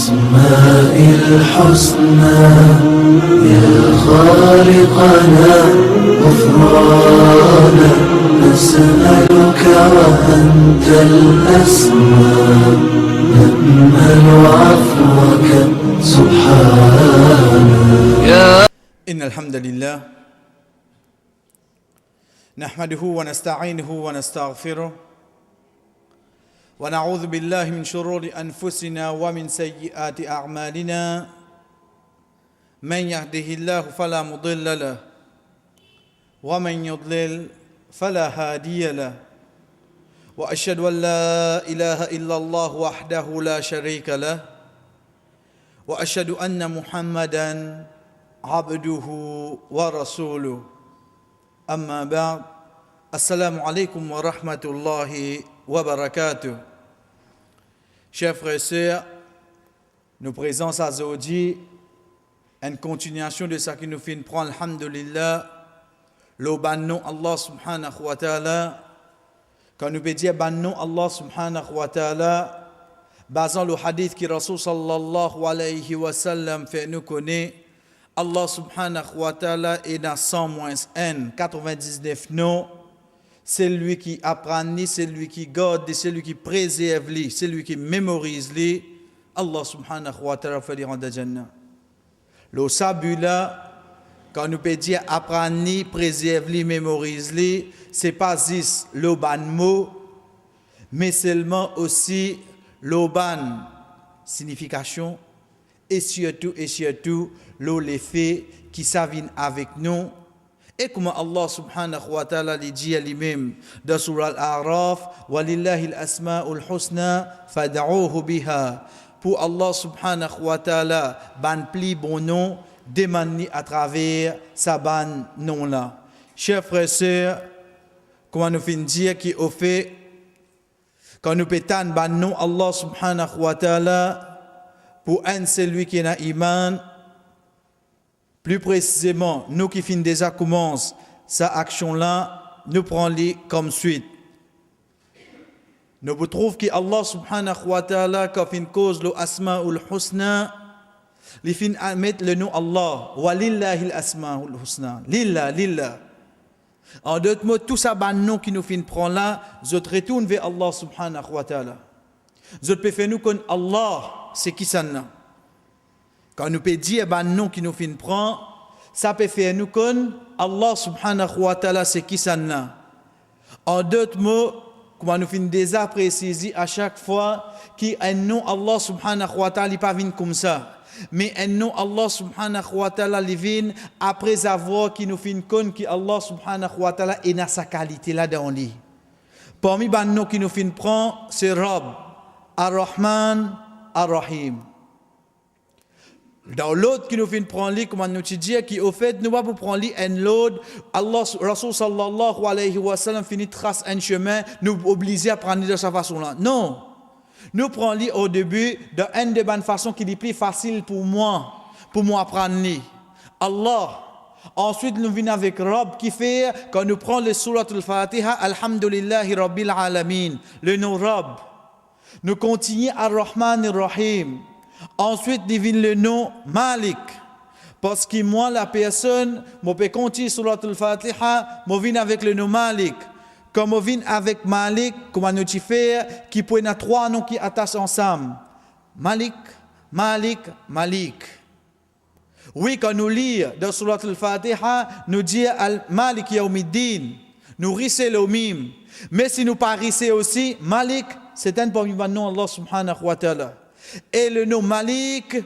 الأسماء الحسنى يا خالقنا غفرانا نسألك وأنت الأسمى نأمل عفوك سبحانا. إن الحمد لله نحمده ونستعينه ونستغفره ونعوذ بالله من شرور أنفسنا ومن سيئات أعمالنا من يهده الله فلا مضل له ومن يضلل فلا هادي له وأشهد أن لا إله إلا الله وحده لا شريك له وأشهد أن محمدًا عبده ورسوله أما بعد السلام عليكم ورحمة الله وبركاته. Chers frères et sœurs, nous présentons à aujourd'hui une continuation de ce que nous finissons de prendre, alhamdulillah, le bannon Allah subhanahu wa ta'ala. Quand nous peut dire bannon Allah subhanahu wa ta'ala, basant le hadith qui Rasul sallallahu alayhi wa sallam fait nous connaître, Allah subhanahu wa ta'ala est dans 100-1, 99 non. C'est lui qui apprend, c'est lui qui garde, c'est lui qui préserve, c'est lui qui mémorise. Allah subhanahu wa ta'ala fait dire en Jannah. Le sabula, quand nous peut dire apprendre, préserve, mémorise, c'est pas juste le ban mot, mais seulement aussi le ban signification et surtout l'effet qui s'avine avec nous. Et comme Allah subhanahu wa ta'ala dit à lui-même dans surah Al-A'raf, وَلِلَّهِ الْأَسْمَاءُ الْحُسْنَى فَادْعُوهُ بِهَا. Pour Allah subhanahu wa ta'ala, ban pli bon nom, demande à travers sa ban nom là. Chers frères et sœurs, comment nous finissons dire qu'au fait, quand nous pétons ban nom Allah subhanahu wa ta'ala, pour un celui qui a iman, plus précisément, nous qui finissons déjà commence sa action-là, nous prenons comme suite. Nous trouvons que Allah subhanahu wa ta'ala, quand il cause le asma'ul husna, il finit à mettre le nom Allah, wa lillahi al-asma'ul husna, lillah. En d'autres mots, tout ça, ben nom qui nous finit prendre là, je retourne vers Allah subhanahu wa ta'ala. Je peux faire nous connaître Allah, c'est qui ça n'a. Quand nous peut dire ben nom qui nous finit prendre, ça peut faire nous connaître Allah subhanahu wa ta'ala, c'est qui ça n'a. En d'autres mots, comme nous finissons déjà préciser à chaque fois qu'un nom Allah subhanahu wa ta'ala n'est pas venu comme ça. Mais un nom Allah subhanahu wa ta'ala il vient après avoir qui nous finit connaître qu'Allah subhanahu wa ta'ala est dans sa qualité là dans lui. Parmi les noms qui nous finit prendre, c'est Rabb, Ar-Rahman, Ar-Rahim. Dans l'autre qui nous finit prendre, comme nous dit, qui au fait, nous va pour prendre un l'autre, Allah, Rasul sallallahu alayhi wa sallam finit trace un chemin, nous obliger à prendre de sa façon là. Non. Nous prenons au début de une des bonnes façons qui est plus facile pour moi apprendre. Allah. Ensuite, nous venons avec Rabb qui fait, quand nous prenons le surat al-Fatiha, Alhamdulillahi Rabbil Alamin, le nom Rabb. Nous continuons Ar-Rahman Ar-Rahim. Ensuite, nous venons le nom Malik. Parce que moi, la personne, je peux continuer surat al-Fatiha, je viens avec le nom Malik. Comme on vient avec Malik, comment nous faire, qui peut y avoir trois noms qui attachent ensemble. Malik, Malik, Malik. Oui, quand nous lisons dans Surat al-Fatiha, nous disons Al-Malik Yawmiddin. Nous rissons le mime. Mais si nous pas risser aussi, Malik, c'est un parmi les noms Allah subhanahu wa ta'ala. Et le nom Malik,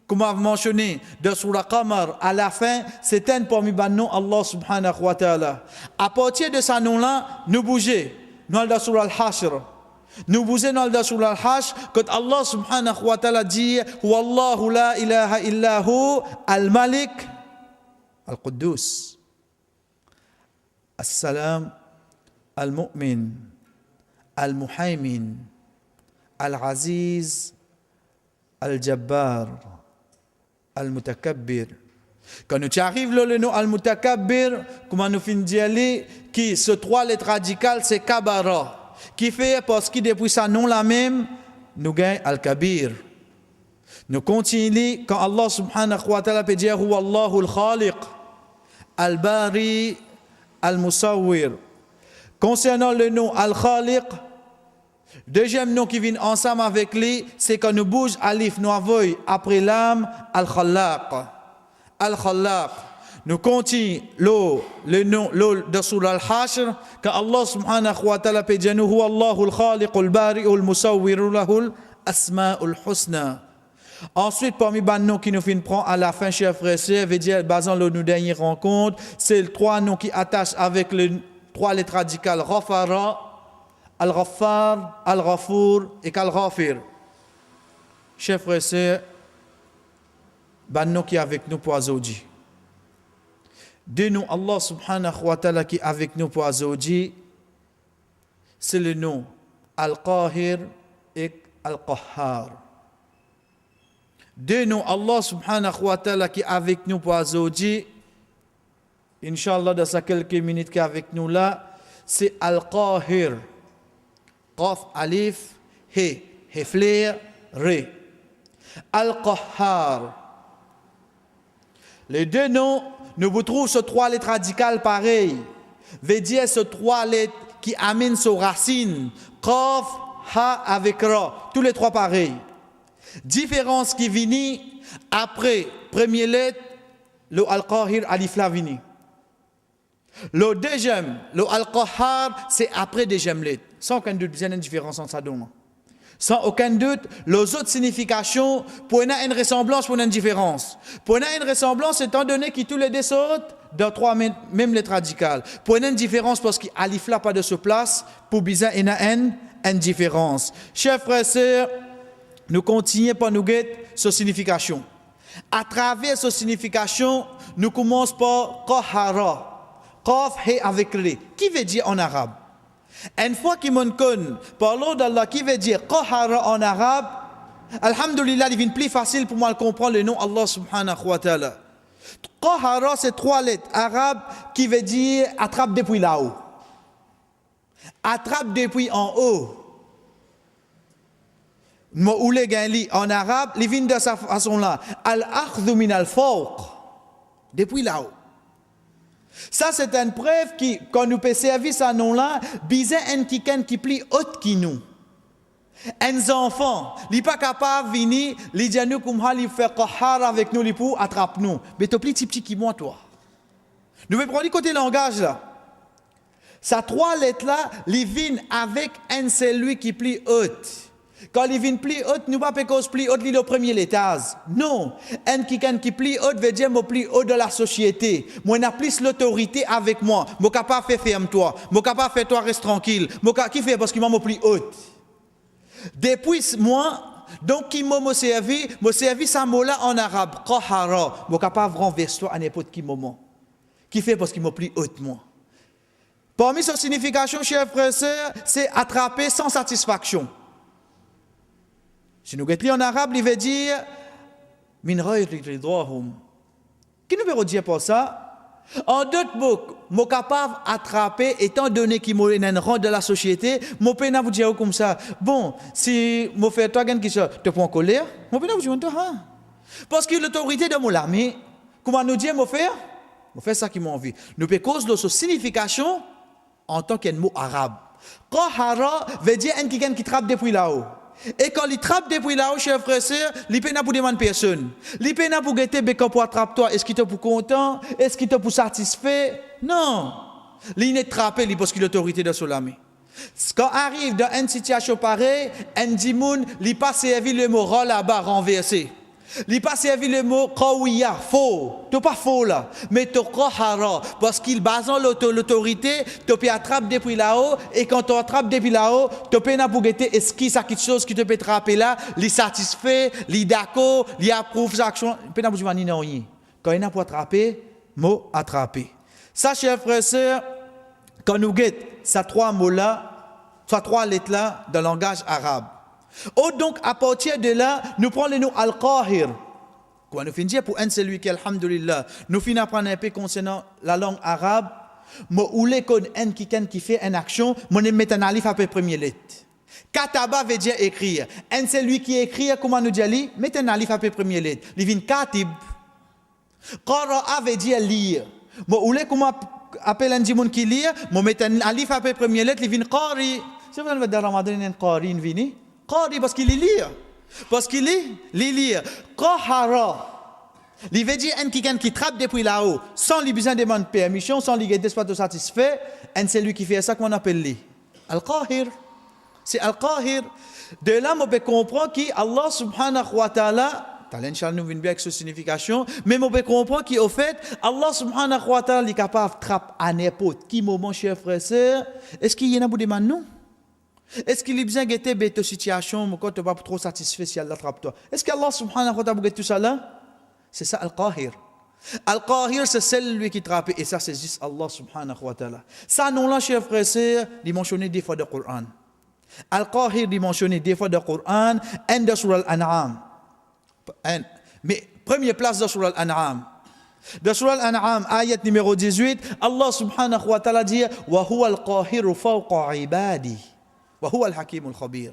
comme on a mentionné dans Surah Qamar, à la fin, c'est un parmi les noms Allah subhanahu wa ta'ala. À partir de ce nom-là, nous bougeons. Nous allons dans Surah Al-Hashr. Nous bougeons dans Surah Al-Hashr, quand Allah subhanahu wa ta'ala dit Wallahu la ilaha illahu al-Malik al-Quddus As-Salam al-Mu'min al-Muhaymin al-Aziz al-Jabbar al-Mutakabbir. Quand nous arrivons le nom al-Mutakabbir, comment nous finissons dire qui ce trois lettres radicales c'est Kabara. Qui fait parce que depuis sa nom la même, nous gagnons Al-Kabir. Nous continuons quand Allah subhanahu wa ta'ala peut dire Huwa Allahu al-Khaliq, al-Bari, al-Musawwir. Concernant le nom al-Khaliq, deuxième nom qui vient ensemble avec lui, c'est quand nous bouge alif, nous avons après l'âme al-Khallaq. Al-Khallaq. Nous continuons le nom de Surah Al-Hashr, quand Allah subhanahu wa ta'ala peut dire Huwa Allahu al-Khaliq, al-Bari, al-Musawwir, lahu al-Asma'ul Husna. Ensuite, parmi les noms qui nous prend à la fin, chers frères et sœurs, veut dire, basant nos dernières rencontres, c'est les trois noms qui attachent avec les trois lettres radicales, Ghafara, Al-Ghaffar, Al-Ghafour et Al-Ghafir. Chers frères et sœurs, les noms qui sont avec nous pour aujourd'hui. Deux noms, Allah subhanahu wa ta'ala qui est avec nous pour aujourd'hui, c'est le nom Al-Qahir et Al-Qahhar. Deux noms, Allah subhanahu wa ta'ala qui est avec nous pour aujourd'hui, Inch'Allah, dans ces quelques minutes qui est avec nous là, c'est Al-Qahir. Qaf, Alif, He, Heflir, Re. Al-Qahhar. Les deux noms, nous vous trouvons ces trois lettres radicales pareilles. Veut dire ces trois lettres qui amènent sur racine. Qaf, Ha avec Ra. Tous les trois pareils. Différence qui vient après première lettre, le Al-Qahir, Alif la vini. Le deuxième, le Al-Qahhar, c'est après deuxième lettre. Sans aucun doute, il y a une différence entre ça deux. Sans aucun doute, les autres significations, pour une ressemblance, pour une différence. Pour une ressemblance, étant donné que tous les deux sortent dans trois mêmes lettres radicales. Pour une différence, parce qu'Alif là pas de ce place, pour bizarre, il y a une différence. Chers frères et sœurs, nous continuons par nous guetter sa signification. À travers sa signification, nous commençons par Qahara. Qaf, He avec le. Qui veut dire en arabe? Une fois qu'il m'en connaît, parlons d'Allah, qui veut dire Qahara en arabe, alhamdulillah, il devient plus facile pour moi de comprendre le nom Allah subhanahu wa ta'ala. Qahara, c'est trois lettres arabes qui veut dire attrape depuis là-haut. Attrape depuis en haut. Mo'oule ganli en arabe, il vient de cette façon-là. Al-akhdhu min al-fawq. Depuis là-haut. Ça, c'est une preuve qui, quand nous peut servir ce nom-là, bizarre un qui plie haute qui nous. Un enfant, il n'est pas capable de venir, il dit nous comme il fait qahar avec nous, il peut attraper nous. Mais tu plie petit qui moi, toi. Nous pouvons prendre côté langage là. Ces trois lettres-là, ils viennent avec un celui qui plie haute. Quand il vient pli haute, nous ne pouvons pas pli haute, il est au premier étage. Non. Un qui plie haute veut dire que je plie haute de la société. Moi, je plus l'autorité avec moi. Je suis capable de faire ferme-toi. Je suis capable de faire toi reste tranquille. Qui fait parce que moi, je plie haute. Depuis moi, donc, qui m'a servi ça mot-là en arabe. Qahara. Je suis capable de renverser toi à n'importe quel moment. Qui fait parce qu'il m'a plie haute, moi. Parmi sa signification, chers frères et sœurs, c'est attraper sans satisfaction. Si nous regardons en arabe, il veut dire min ghayri ridwahum. Qui nous veut dire pour ça? En d'autres mots, je suis capable d'attraper, étant donné qu'il y a un rang de la société, je peux vous dire comme ça. Bon, si je fais toi qui te prend en colère, je peux vous dire toi. Parce que l'autorité de mon ami, comment nous dire, je fais ça qui m'a envie. Nous pouvons cause de sa signification en tant qu'un mot arabe. Qahara veut dire un qui trappe depuis là-haut. Et quand il trappe depuis là-haut, chers frères et sœurs, il peut pas pour demander personne. Il peut pas pour guetter pour attraper toi. Est-ce qu'il te pour content? Est-ce qu'il te pour satisfait? Non. Il n'est trappé parce qu'il a l'autorité de son ami. Quand arrive dans une situation pareille, un dimoun, il pas servi le mot là-bas renversé. Il pas servi le mot qawiya, faux. Tu pas faux là, mais tu qahara parce qu'il base l'autorité, tu peux attraper depuis là-haut et quand tu attrapes depuis là-haut, tu peux pour guetter est-ce qu'il y a quelque chose qui te peut attraper là, il satisfait, il d'accord, il approuve cette action, il peut pas dire non rien. Quand il a pour attraper, mot attraper. Ça chers frères et sœurs, quand nous guettons ces trois mots là, ces trois lettres là dans le langage arabe. Oh, donc, à partir de là, nous prenons le nom Al-Qahir. Quand nous finissons pour un celui qui, alhamdulillah, nous finissons apprendre un peu concernant la langue arabe. Moi, ou les codes un qui fait une action, moi, je mets un alif après première lettre. Kataba veut dire écrire. Et c'est lui qui écrit, comment nous dit, mettez un alif après première lettre. Il vient katib. Qara'a veut dire lire. Bon, ou comment appelle un djimoun qui lit, moi mettez un alif après première lettre, il vient qari. C'est vrai, le Ramadan, il y a un qari, il vient. Qari parce qu'il lit. Parce qu'il lit. Qahara. Il veut dire un qui trappe depuis là-haut, sans lui besoin de demander permission, sans lui guider pas satisfait, et c'est lui qui fait ça qu'on appelle lui. Al-Qahir. C'est Al-Qahir. De là, on peut comprendre qu'Allah subhanahu wa ta'ala, Inch'Allah, nous venons bien avec cette signification, mais on peut comprendre qu'au fait, Allah subhanahu wa ta'ala est capable de trapper à n'importe qui moment, chers frères et sœurs. Est-ce qu'il y en a beaucoup de nous? Est-ce qu'il y a besoin de guetter cette situation quand tu n'es pas trop satisfait si Allah trappe toi? Est-ce qu'Allah subhanahu wa ta'ala tout ça là? C'est ça Al-Qahir. Al-Qahir, c'est celui qui trappe, et ça, c'est juste Allah subhanahu wa ta'ala. Ça, non là, chers frères et sœurs, dimensionné des fois dans le Coran. Al-Qahir dimensionné des fois dans le Coran, et dans Surah Al-An'am. Mais première place dans Surah Al-An'am. Dans Surah Al-An'am, ayat numéro 18, Allah subhanahu wa ta'ala dit wa huwa al-qahiru fawqa ibadi wa huwa al-hakim al-khabir.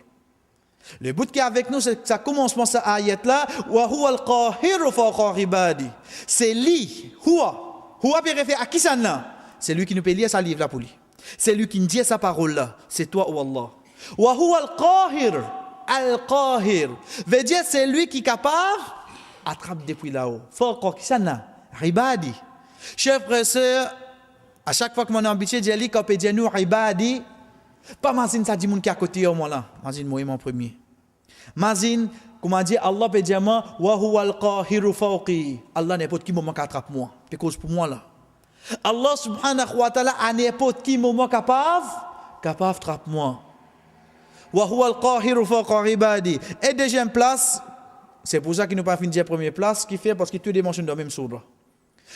Le but qui est avec nous, c'est que ça commence par cette ayat-là, wa huwa al-qahiru fawqa ibadi. C'est lui, huwa peut référer à qui ça là? C'est lui qui nous peut lire sa livre là pour lui. C'est lui qui nous dit sa parole là. C'est toi ou Allah. Wa huwa al-qahir. Al-Qahir veut dire c'est lui qui est capable d'attraper depuis là-haut. Fawqa qui ça là? Ibadi. Chers frères et sœurs, à chaque fois que mon habitué dit ali quand peut dire nous ibadi, pas mazine ça dit moun qui à côté au moi là. Mazine moi mon premier. Mazine comment dire Allah peut dire moi wa huwa al-qahiru fawqi. Allah n'importe qui moment attrape moi. C'est cause pour moi là. Allah subhanahu wa ta'ala à n'importe qui moment capable attrape moi. Wa huwa al-qahiru fawqa ibadi. Et deuxième place, c'est pour ça qu'il n'a pas fini de dire première place, qui fait parce que tout est mentionné dans la même sourate.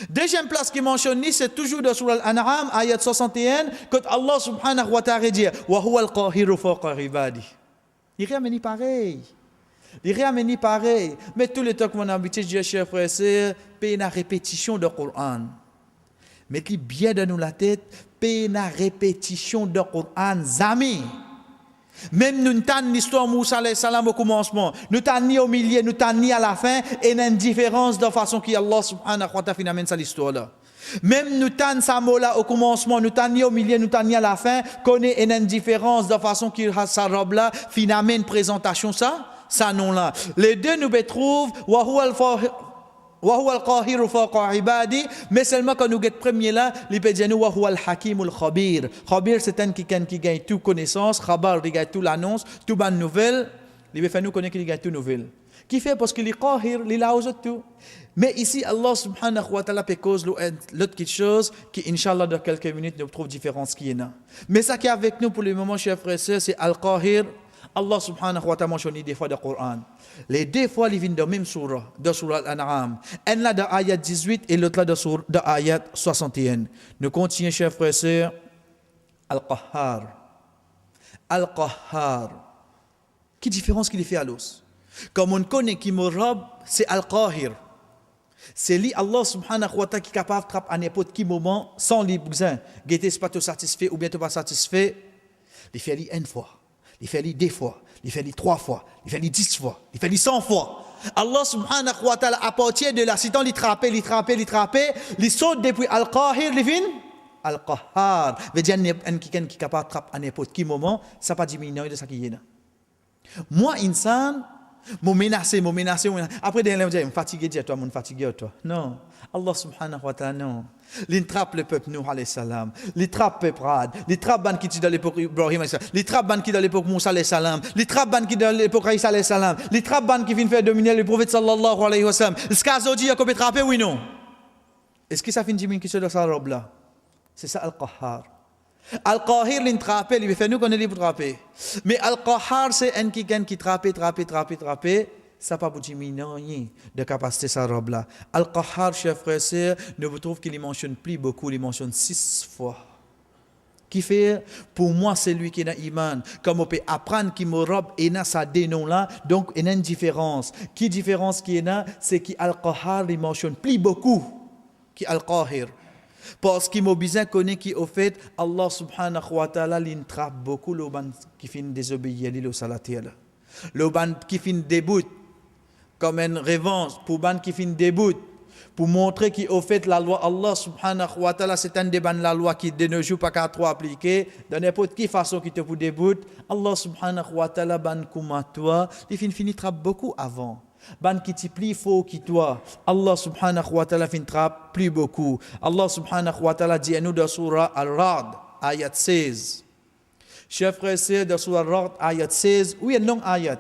Deuxième place qui mentionne, c'est toujours dans Surah Al-An'am, ayat 61, quand Allah subhanahu wa ta'ala dit wa huwa al-qahiru fawqa ibadi. Il n'y a rien pareil. Mais tout le temps que mon habitué, je dis, chers frères et sœurs, paye la répétition du Coran. Mettez bien dans nous la tête, paye la répétition du Coran, zami. Même nous n'avons l'histoire de Moussa alayhi salam au commencement, nous n'avons ni au milieu, nous n'avons ni à la fin, et il y a une différence de la façon que Allah subhanahu wa ta'ala amène cette histoire-là. Même nous n'avons sa mola au commencement, nous n'avons ni au milieu, nous n'avons ni à la fin, connaît une différence de la façon que sa robe-là finalement une présentation ça non-là. Les deux nous retrouvent, wa huwa al-qahiru fawqa ibadi, mais seulement quand nous guettons premier là, il peut dire wa huwa al-hakim al-khabir. Khabir c'est un qui gagne toute connaissance, khabar il gagne toute l'annonce, toute bonne nouvelle, il veut faire nous connaître qu'il gagne toute nouvelle. Qui fait parce qu'il est qahir, il a osé tout. Mais ici Allah subhanahu wa ta'ala peut cause l'autre quelque chose qui inchallah dans quelques minutes nous trouve différence qui est là. Mais ça qui est avec nous pour le moment chers frères et sœurs, c'est al-qahir. Allah subhanahu wa ta'ala mentionne des fois dans le Coran. Les deux fois, ils viennent dans la même surah, dans Surah Al-An'am. Un là dans ayat 18 et l'autre là dans ayat 61. Nous continuons, chers frères et sœurs. Al-Qahhar. Al-Qahhar. Quelle différence qu'il fait à l'os? Comme on connaît qui me robe, c'est Al-Qahir. C'est lui, Allah subhanahu wa ta'ala, qui est capable de trapper à n'importe quel moment, sans lui besoin, guetter pas tout satisfait ou bientôt pas satisfait. Il fait lui une fois. Il fait les 2 fois, il fait les 3 fois, il fait les 10 fois, il fait les 100 fois. Allah subhanahu wa ta'ala, à partir de là, si on l'attrape, il saute depuis Al-Qahir, il vient Al-Qahhar. Veut dire un qui est capable de trapper à n'importe quel moment, ça pas diminuer de ça qui est là. Moi, insan, me menacer. Après, il me fatigué, toi, mon fatigué, toi. Non. Allah subhanahu wa ta'ala, non. Il trappe le peuple Nuh alayhi salam, il trappe le peuple Ad, il trappe ban qui dans l'époque Ibrahim alayhi salam, il trappe ban qui dans l'époque Moussa alayhi salam, il trappe ban qui dans l'époque Isa alayhi salam, il trappe ban qui vient faire dominer le prophète sallallahu alayhi wa sallam. Est-ce qu'Azo dit qu'on peut trapper oui non? Est-ce que ça finit de qui se dans sa robe là? C'est ça Al-Qahhar. Al-Qahir il trappe, il fait nous qu'on est libre de trapper. Mais Al-Qahhar c'est un qui trappe. Ça pas pour diminuer de capacité sa robe là. Al-Qahhar, chers frères et sœurs, ne vous trouve qu'il ne mentionne plus beaucoup, il mentionne 6 fois. Qui fait, pour moi, c'est lui qui est dans l'iman. Comme on peut apprendre qu'il me robe et dans sa dénom là, donc il y a une différence. Qui différence qui est là, c'est qu'Al-Qahhar, il mentionne plus beaucoup qu'Al-Qahir. Parce qu'il m'a bien connu qu'au fait, Allah subhanahu wa ta'ala l'intrape beaucoup le ban qui fin désobéir le salatir. Le ban qui fin début comme une revanche pour ban qui fin début pour montrer qu'au fait la loi Allah subhanahu wa ta'ala c'est un débat la loi qui de nos jours pas qu'à trop appliquer de n'importe quelle façon qui te pour début Allah subhanahu wa ta'ala ban comme toi il finit trappe beaucoup avant. Ban qui t'y plie faux qui toi Allah subhanahu wa ta'ala fin trappe plus beaucoup. Allah subhanahu wa ta'ala dit à nous dans surah Al-Ra'd ayat 16. Chers frères et sœurs dans surah Al-Ra'd ayat 16 oui une longue ayat.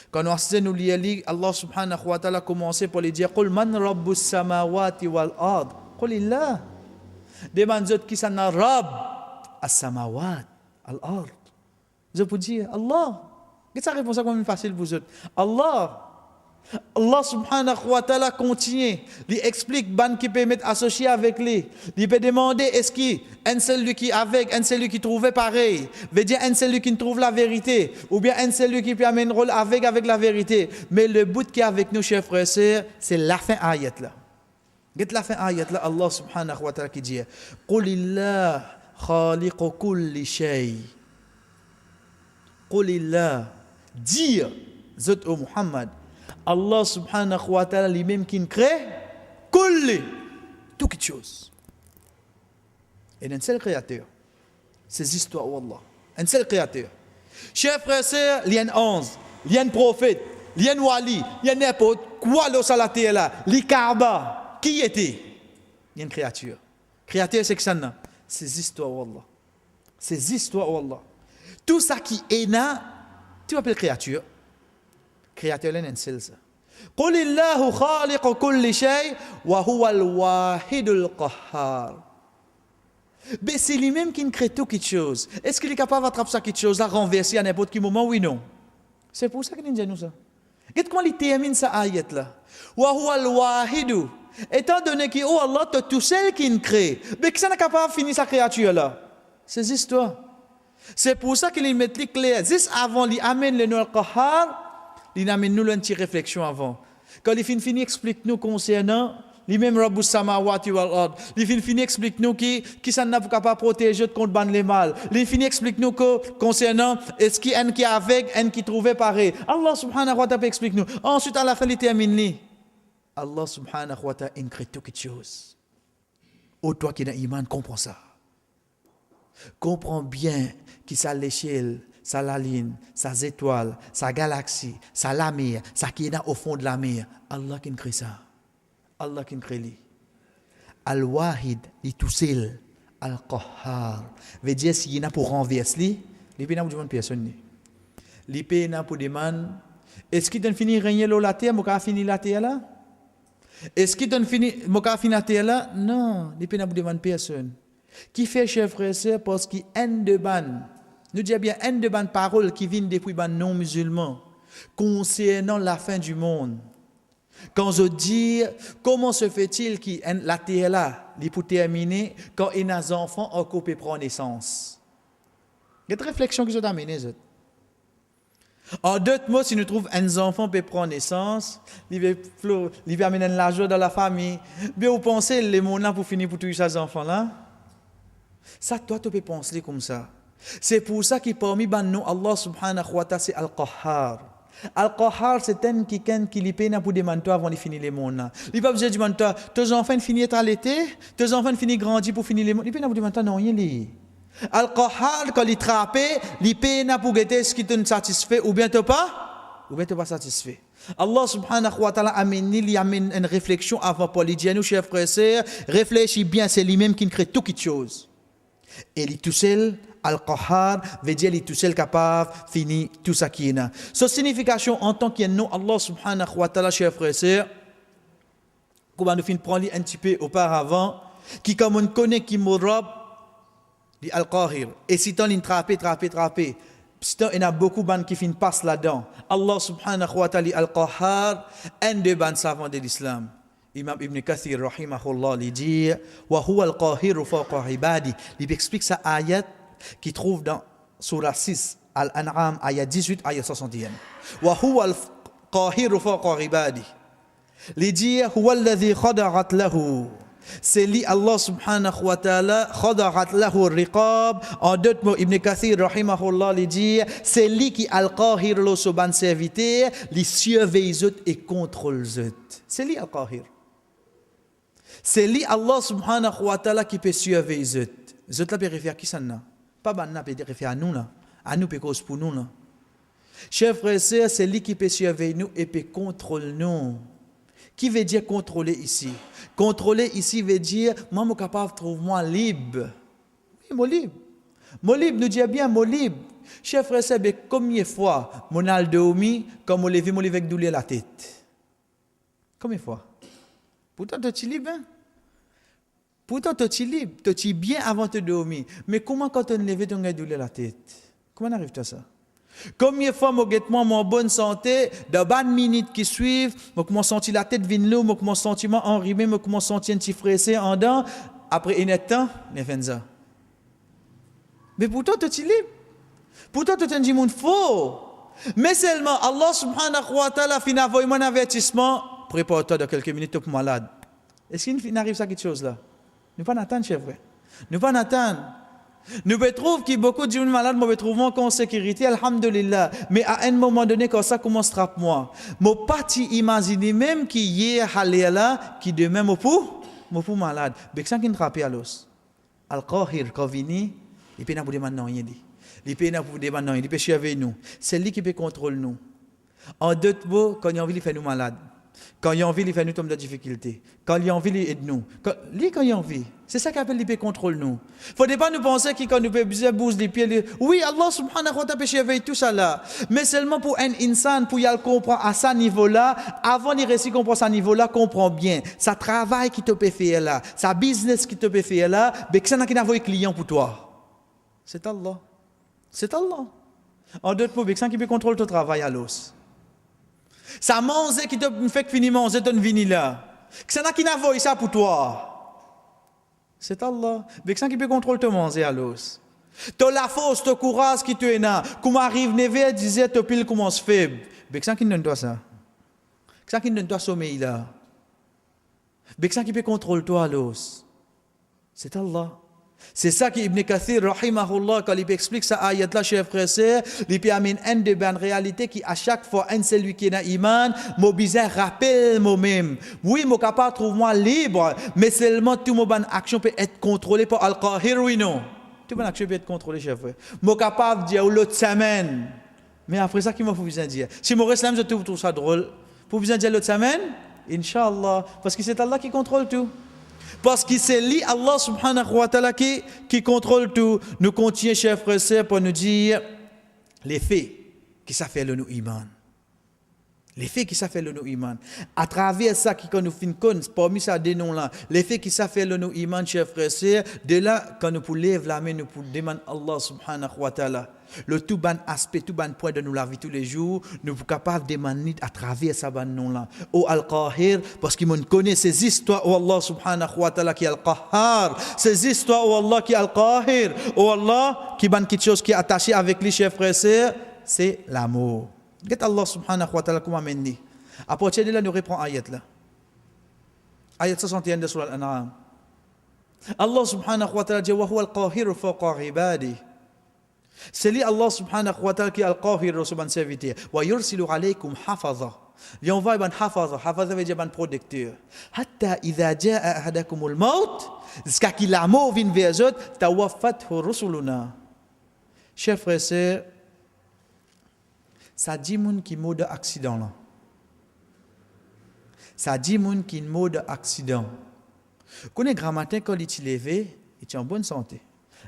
Quand nous lisons Allah subhanahu wa ta'ala commencer pour lui dire qul man rabbus samawati wal ard qulillah demande zot qui sana rabb as-samawat al ard je peux dire Allah qu'est-ce que réponse comme facile pour zot Allah subhanahu wa ta'ala continue, il explique ban qui peut mettre associé avec lui. Il peut demander est-ce qu'un celui qui avec, un celui qui trouvait pareil, veut dire un celui qui trouve la vérité, ou bien un celui qui peut amener un rôle avec la vérité. Mais le but qui est avec nous, chers frères et sœurs, c'est la fin ayat là. Get la fin ayat là, Allah subhanahu wa ta'ala qui dit Qulillah khaliqu kulli shay. Qulillah, dire, zot au Muhammad. Allah subhanahu wa ta'ala lui-même qui crée toute chose. Et un seul créateur. Ces histoires, wallah. Un seul créateur. Chers frères et sœurs, il y a un ange, il y a un prophète, il y a un wali, il y a n'importe quoi le salaté là, l'Ikaaba. Qui était? Il y a une créature. Créateur, c'est que ça n'a. Ces histoires, wallah. Ces histoires, wallah. Tout ça qui est là, tu appelles créature. Créateur l'un seul ça. قل الله خالق كل شيء وهو الواحد القهار. Mais c'est lui-même qui crée tout quelque chose. Est-ce qu'il est capable d'attraper ça quelque chose, à renverser à n'importe quel moment, oui non? C'est pour ça qu'il nous dit ça. Qu'est-ce qu'on lui termine ça ayat là? وهو الواحد. Étant donné que oh Allah t'es tout seul qui crée, mais qui ça n'est capable de finir sa créature là? Ces histoires. C'est pour ça qu'il met les clair. Juste avant, il amène le nom al-Qahhar. Il amène nous une petite réflexion avant. Quand il finit explique-nous concernant lui-même Rabbus samawati wal ard. Il finit explique-nous qui ça n'a pas protéger contre ban les mal. Il finit explique-nous que concernant est-ce qu'il y a un qui est avec, un qui trouvait pareil. Allah subhanahu wa ta'ala explique-nous. Ensuite à la fin il termine. Allah subhanahu wa ta'ala crée toute chose. Oh toi qui as iman comprends ça. Comprends bien qui ça l'échelle. Ça la ligne, sa étoile, sa galaxie, sa la mer, ça qui est là au fond de la mer. Allah qui crée ça. Allah qui crée lui. Al-Wahid, il tout seul. Al-Qahhar. Veut dire s'il y en a pour renverser lui, il n'y a pas de personne. Il n'y a pas pour demander. Est-ce qu'il donne fini régner la terre, mais fini la terre là? Est-ce qu'il donne fini, mais fini la terre là? Non, il n'y a pas pour demander personne. Qui fait chers frères et sœurs parce qu'il y a un de ban. Nous disons bien une de bonnes paroles qui viennent depuis les non-musulmans concernant la fin du monde. Quand je dis comment se fait-il que la terre là, il peut terminer quand il y a des enfants encore peuvent prendre naissance. Il y a des réflexions que je t'amène. En d'autres mots, si nous trouvons un enfant peut prendre naissance, il va amener l'argent dans la famille. Mais vous pensez les mots là pour finir pour tous ces enfants là? Ça, toi, tu peux penser comme ça. C'est pour ça que parmi nous, Allah subhanahu wa ta'ala, c'est Al-Qahhar. Al-Qahhar, c'est un qui lui paye pour demander avant de finir les mondes. Il va vous dire, tes enfants finissent à l'été, tes enfants finissent grandir pour finir les mondes. Il paye pour demander, non, rien. Al-Qahhar, quand il trappe, il paye pour guetter ce qui te satisfait ou bien pas satisfait. Allah subhanahu wa ta'ala amène une réflexion avant pour lui dire, nous, chers frères et sœurs, réfléchis bien, c'est lui-même qui crée toute chose. Et il est tout seul. Al-Qahhar veut dire qu'il est tout seul capable de finir tout ça qui est là. Sa signification en tant qu'il y a nous, Allah subhanahu wa ta'ala, chers frères et sœurs, comme nous finissons de prendre un petit peu auparavant, qui comme on connaît qui mourab, dit Al-Qahir. Et si t'en trappé, il y a beaucoup de gens qui finissent passer là-dedans. Allah subhanahu wa ta'ala, Al-Qahhar, un des bons savants de l'islam. Imam Ibn Kathir, rahimahullah, il dit, wa huwa al-qahiru fawqa ibadi. Il explique sa ayat qui trouve dans surah 6 Al-An'am ayat 18 ayat 61. Wa huwa al-qahiru fawqa ibadi. Il dit huwa alladhi khada'at lahu C'est lui Allah subhanahu wa ta'ala khadarat lahu riqab. En d'autres mots, Ibn Kathir rahimahullah lui dit, c'est lui qui al-qahir lo soban serviteur, li surveille zot et contrôle zot. C'est lui al-qahir. C'est lui Allah subhanahu wa ta'ala qui peut surveiller zot. Zot la peut refaire qui ça n'a? Pas banna peut refaire à nous là. À nous peut cause pour nous là. Chers frères et sœurs, c'est lui qui peut surveiller nous et peut contrôler nous. Qui veut dire contrôler ici? Contrôler ici veut dire, moi, je suis capable de trouver moi libre. Oui, moi libre. Moi libre, nous disons bien, moi libre. Chers frères et sœurs, combien de fois, mon al dormi, comme je levé, avec douleur la tête? Combien de fois? Pourtant, tu es libre, hein? Pourtant, tu es libre, tu es bien avant de dormir. Mais comment quand tu te lèves, tu as douleur la tête? Comment arrive-t-il à ça? Combien de fois, moi, en bonne santé, dans 20 minutes qui suivent, je sens la tête venir, je sens enrhumé, je sens un petit fressé en dedans, après un temps, je fais ça. Mais pourtant, tu es libre. Pourtant, tu es un monde faux. Mais seulement, Allah subhanahu wa ta'ala finit avec un avertissement, prépare-toi dans quelques minutes pour malade. Est-ce qu'il n'arrive à quelque chose là? Nous ne pas attendre, chef. Nous ne pas attendre. Nous trouvons que beaucoup de gens malades me trouvent en sécurité, alhamdulillah. Mais à un moment donné, quand ça commence à trapper moi, je ne peux pas imaginer même qu'il y ait là, qui demain me pour malade. Mais ça qui ne trappe à l'os. Al-Qahir, quand vini, il peut pas demander non, il dit. Il peut pas demander non, il peut avec nous. C'est lui qui peut contrôler nous. En d'autres mots, quand il a envie, il fait nous malades. Quand il a envie, il fait nous tomber dans la difficulté. Quand il a envie, il aide nous. Quand il a envie. C'est ça qu'appelle l'IP contrôle nous. Il ne faut pas nous penser que quand nous pouvons bouger les pieds, oui, Allah subhanahu wa ta'ala peut surveiller tout ça là. Mais seulement pour un insan, pour y aller comprendre à ce niveau-là, avant de réussir à comprendre à ce niveau-là, comprend bien. Sa travail qui te peut faire là, sa business qui te peut faire là, mais que ça n'a qu'un client pour toi. C'est Allah. C'est Allah. En d'autres mots, c'est qui peut contrôler ton travail à l'os. Ça mange qui te fait finir manger ton vini là. Que ça n'a qui n'a ça pour toi. C'est Allah. Mais ça qui peut contrôler ton manger à l'os. Tu la force, tu courage qui te est là. Comme arrive nevé disait tu pile commence faible. Mais ça qui ne donne toi ça. Ça qui ne donne toi sommeil là. Mais ça qui peut contrôler toi à l'os. C'est Allah. C'est ça qu'Ibn Kathir, rahimahullah, quand il explique ça ayat-là, chers frères et sœurs, il peut amener une de bonnes réalités qui, à chaque fois, un celui qui est dans l'iman, mon bizarre rappelle moi-même. Oui, je suis capable de trouver moi libre, mais seulement toute mon bonne action peut être contrôlée par Al-Qahir, oui, non. Toute bonne action peut être contrôlée, chers frères. Je suis capable de dire l'autre semaine. Mais après ça, qui m'a fait dire? Si mon islam, je trouve ça drôle, pour vous dire l'autre semaine, Inch'Allah, parce que c'est Allah qui contrôle tout. Parce que c'est lui, Allah subhanahu wa ta'ala, qui contrôle tout. Nous continuons, chers frères et sœurs, pour nous dire les faits qui ça fait le nous iman. Les faits qui ça fait le nous iman. À travers ça, qui quand nous finissons, parmi ça, des noms-là, les faits qui ça fait le nous iman, chers frères et sœurs, de là, quand nous pouvons lever la main, nous pouvons demander Allah subhanahu wa ta'ala. Le tout ban aspect, tout ban point de nous la vie tous les jours, nous sommes capables de demander à travers ça ban nom là. Oh Al-Qahir, parce qu'ils connaissent ces histoires, oh Allah subhanahu wa ta'ala qui est Al-Qahhar, ces histoires, oh Allah qui est Al-Qahir, oh Allah qui ban quelque chose qui est attaché avec les chers frères et sœurs, c'est l'amour. Qu'est-ce Allah subhanahu wa ta'ala comment amène. À partir de là, nous reprenons ayat là. Ayat 61 de Surah Al-An'am. Allah subhanahu wa ta'ala dit wa huwa al-qahir fawqa ibadihi. C'est lui Allah subhanahu wa ta'ala qui est al-qahir sur son serviteur. Wa yursilu alaykum hafaza. Il envoie ban hafaza. Hafaza veut dire ban protecteur. Hatta idha jaa ahadakum al-maut, jusqu'à qu'il la mort vienne vers eux, tawaffathu rusuluna. Chers frères et sœurs, ça dit moun qui mort d'accident là. Ça dit moun qui mort d'accident. Connais grand matin quand il est levé, il est en bonne santé.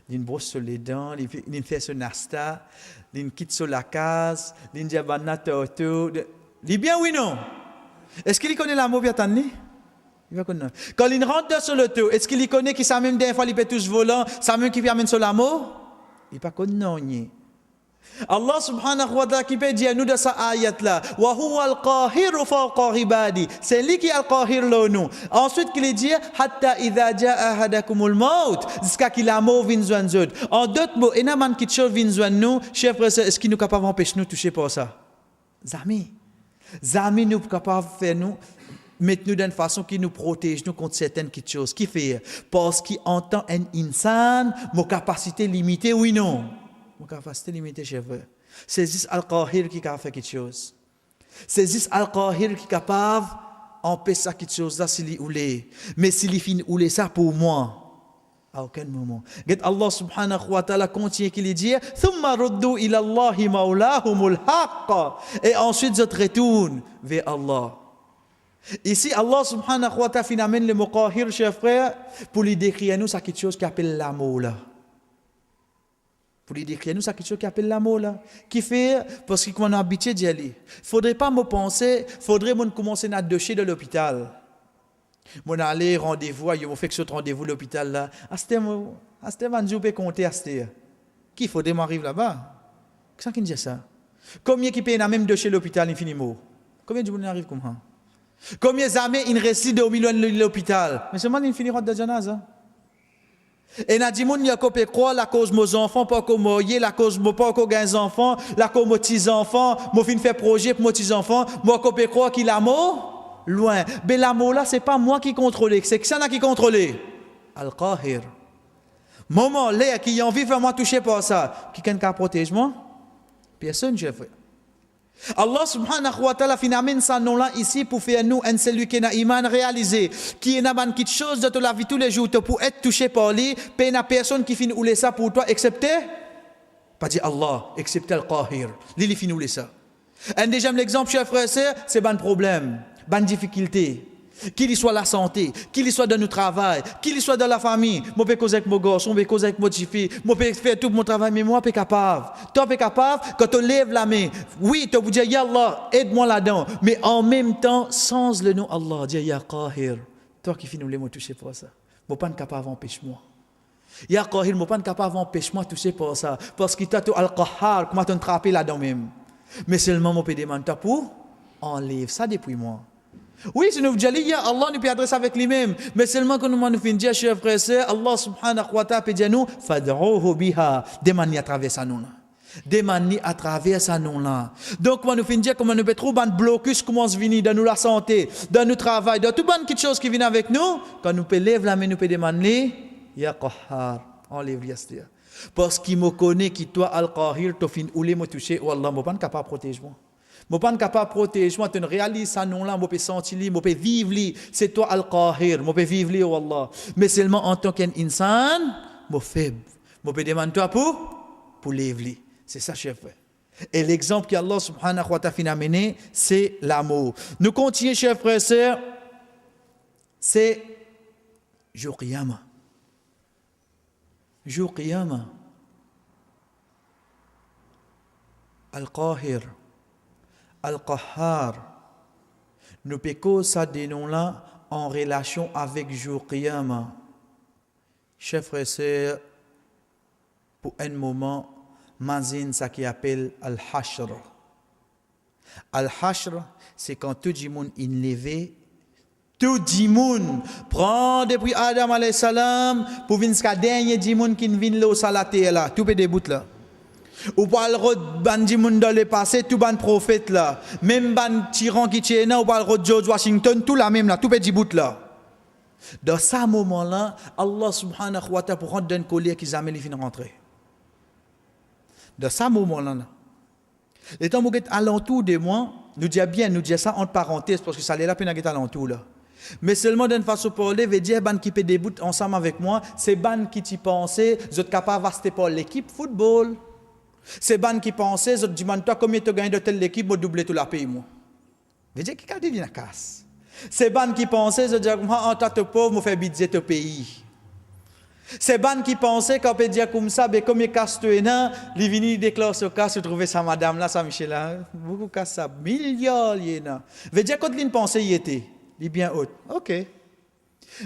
Il brosse sur les dents, il fait son nasta, il quitte sur la case, il dit banana toto. Il est bien oui non? Est-ce qu'il connaît l'amour bien tanné? Il va connaître. Quand il rentre sur le tour, est-ce qu'il connaît qui ça même des fois il peut tous volant, ça même qui vient amène sur l'amour? Il pas connaît non. Allah subhanahu wa ta'ala qui peut dire nous de sa ayat là wa huwa al-qahiru fawqa ibadi, c'est lui qui est al-qahir là nous. Ensuite qu'il dit hatta idha jaa ahadakumul maut, jusqu'à qu'il a mort vin joindre zot. En d'autres mots, ena man qui chose vin joindre nous, chers frères, est-ce qu'il nous capable empêcher nous toucher par ça? Zami nous capable faire nous mettre-nous d'une façon qui nous protège nous contre certaines choses. Qui fait? Parce qu'il entend un insan, mon capacité limitée, oui non. Mon capacité limitée, chef. C'est juste Al-Qahir qui a fait quelque chose. C'est juste Al-Qahir qui est capable d'empêcher ça quelque chose là s'il oulé. Mais s'il finit oulé ça pour moi. À aucun moment. Allah subhanahu wa ta'ala continue qu'il dit Thumma ruddu ila Allahi mawlahumul haqq. Et ensuite je retourne vers Allah. Ici, Allah subhanahu wa ta'ala amène le mot qahir, chers frères, pour lui décrire nous ça quelque chose qui appelle l'amour là. Pour lui décrire nous ça quelque chose qui appelle l'amour là. Qui fait, parce qu'on a habitué d'y aller. Faudrait pas me penser, faudrait me commencer à doucher de l'hôpital. Mon aller rendez-vous, il m'a fait que ce rendez-vous à l'hôpital là. Asté manjou peut compter asté. Qui faudrait m'arrive là-bas? Qu'est-ce qui dit ça? Combien qui paye même de chez l'hôpital infiniment? Combien de gens arrivent comme ça? Combien d'années ils résident au milieu de l'hôpital? Mais seulement ils finiront de janaza. Et n'a dit mon y a copé quoi la cause mes enfants pas comme moi, la cause moi pas comme gains enfants, la cause mes petits enfants, moi fin faire projet pour mes petits enfants, moi copé quoi qu'il a mot loin. Mais l'amour là, c'est pas moi qui contrôle, c'est que ça qui contrôle. Al-Qahir. Moment là qui a envie vraiment toucher par ça, qui quelqu'un protège moi? Personne, je fais. Allah subhanahu wa ta'ala finalement ça nom là ici pour faire nous un celui qui a iman réalisé, qui est une quelque chose de la vie tous les jours pour être touché par lui, pas une personne qui finit ouler ça pour toi excepté pas dire Allah, excepté Al-Qahir. Lui finit ouler ça. Un deuxième exemple, chers frères et sœurs, c'est un problème. Bonne difficulté, qu'il soit la santé, qu'il soit dans le travail, qu'il soit dans la famille, moi peux causer avec mon gosse, moi peux causer avec mon fille, moi peux faire tout mon travail, mais moi peux capable. Toi peux capable quand tu lèves la main. Oui, tu peux dire ya Allah, aide-moi là-dedans, mais en même temps sans le nom Allah, dire ya Qahir. Toi qui finis les mots toucher pour ça. Moi pas capable d'empêcher moi. Ya Qahir, moi pas capable d'empêcher moi toucher pour ça parce qu'il t'a tout Al-Qahhar, comment t'en trapper là-dedans même. Mais seulement moi peux demander pour enlève ça depuis moi. Oui, si nous disons, Allah nous peut adresser avec lui-même. Mais seulement quand nous finissons dire, chers frères et sœurs, Allah subhanahu wa ta'ala peut dire nous, fad'uhu biha, demandez à travers ça nous là. Demandez à travers ça nous là. Donc, quand nous finissons dire, comment nous peut trouver un blocus, comment se venir dans nous la santé, dans nous travail, dans toute bonne chose qui vient avec nous, quand nous peut lever la main, nous peut demander, ya Qahhar, enlève l'yastir. Parce qu'il me connaît, qui toi, Al-Qahir, tu finis ou les me toucher, ou Allah, je ne suis pas capable de protéger moi. Je ne suis pas capable de protéger, je ne réalise ça non là, je peux sentir, je peux vivre, c'est toi Al-Qahir, je peux vivre, oh Allah. Mais seulement en tant qu'insan, je suis faible. Je peux demander toi pour vivre. C'est ça, chef. Et l'exemple qu'Allah subhanahu wa ta'ala a amené, c'est l'amour. Nous continuons, chers frères et sœurs, c'est jour Qiyamah. Jour Qiyamah. Al-Qahir. Al-Qahhar, nous pécons ça des noms-là en relation avec jour Qiyamah. Chers frères et sœurs, pour un moment, mazine ça qui appelle Al-Hashr. Al-Hashr, c'est quand tout le monde est levé, tout le monde prend depuis Adam alayhi salam pour venir jusqu'à dernier monde qui vient là au salaté là, tout peut débouter là. Ou pas le rôle bandi monde dans le passé, tout ban prophète là, même ban tyran qui tient là, ou pas le rôle George Washington, tout la même là, tout petit bout là. Dans ce moment-là, Allah subhanahu wa ta'ala pour rendre d'une colère qu'ils amènent les fins rentrer. Dans ce moment-là, les temps où vous êtes alentour de moi, nous disons bien, nous disons ça entre parenthèses parce que ça allait la peine d'être alentour là. Mais seulement d'une façon pour parler, veut dire ban qui peut débouter ensemble avec moi, c'est ban qui t'y pensait, vous êtes capable de pour l'équipe football. C'est ban qui pensait, je demande toi combien tu gagnes de telle équipe, je double tout la pays moi. Veut dire qui devient la casse. C'est ban qui pensait, je dis en tant que pauvre, je fais budget au pays. C'est ban qui pensait qu'on peut dire comme ça, mais comme il casse tout là, il vient déclare ce cas, se trouver sa madame là, sa Michel là, beaucoup casse ça, milliards y en a. Veut dire quand il pensait y était, il est bien haut. OK.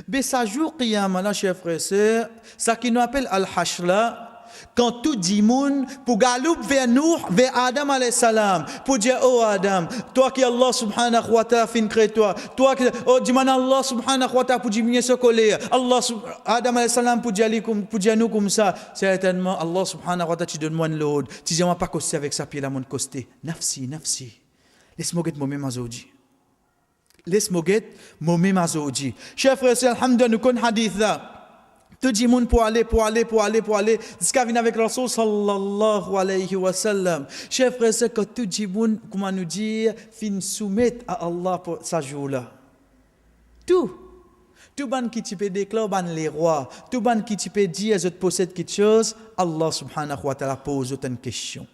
Mais ça jour Qiyamah là, chers frères et sœurs, ça qui nous appelle Al-Hashr là, quand tout dit moun pour galoup vers nous, vers Adam alayhi salam, pour dire oh Adam, toi qui Allah subhanahu wa ta'ala fin créé toi qui oh dis Allah subhanahu wa ta'ala pour diminuer ce colère, Adam alayhi salam pour dire nous comme ça, certainement Allah subhanahu wa ta'ala tu donne moi l'autre, tu dis moi pas coster avec sa pied la mon costé, nafsi, laisse-moi get moi même aujourd'hui. Laisse-moi guetter, moi même azoji. Chers frères, c'est alhamdoulilah, nous connaissons hadith là. Tout le monde pour aller, jusqu'à venir avec Rasoul sallallahu alayhi wa sallam. Chers frères, c'est que tout le monde, comment nous dire, fin soumettre à Allah pour ce jour-là. Tout. Tout le monde qui peut déclarer les rois, tout le monde qui peut dire, je possède quelque chose, Allah subhanahu wa ta'ala pose une question.